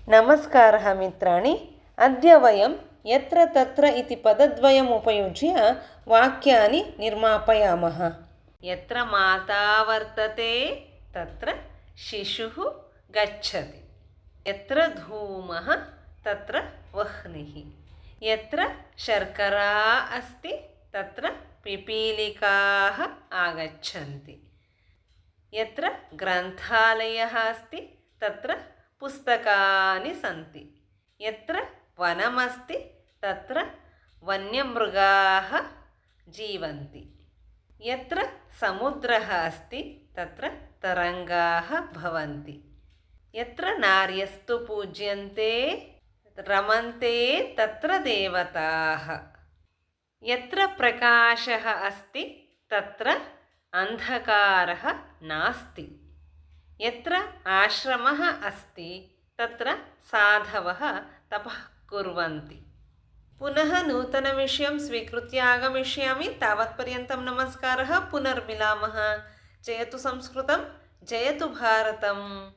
नमस्कारः मित्राणि। अद्य वयं यत्र तत्र इति पदद्वयम् उपयुज्य वाक्यानि निर्मापयामः। यत्र माता वर्तते तत्र शिशुः गच्छति। यत्र धूमः तत्र वह्निः। यत्र शर्करा अस्ति तत्र पिपीलिकाः आगच्छन्ति। यत्र ग्रन्थालयः अस्ति तत्र पुस्तकानि सन्ति। यत्र वनमस्ति तत्र वन्यमृगाः जीवन्ति। यत्र समुद्रः अस्ति तत्र तरङ्गाः भवन्ति। यत्र नार्यस्तु पूज्यन्ते रमन्ते तत्र देवताः। यत्र प्रकाशः अस्ति तत्र अन्धकारः नास्ति। यत्र आश्रमः अस्ति तत्र साधवः तपः कुर्वन्ति। पुनः नूतनविषयं स्वीकृत्य आगमिष्यामि। तावत्पर्यन्तं नमस्कारः। पुनर्मिलामः। जयतु संस्कृतं, जयतु भारतम्।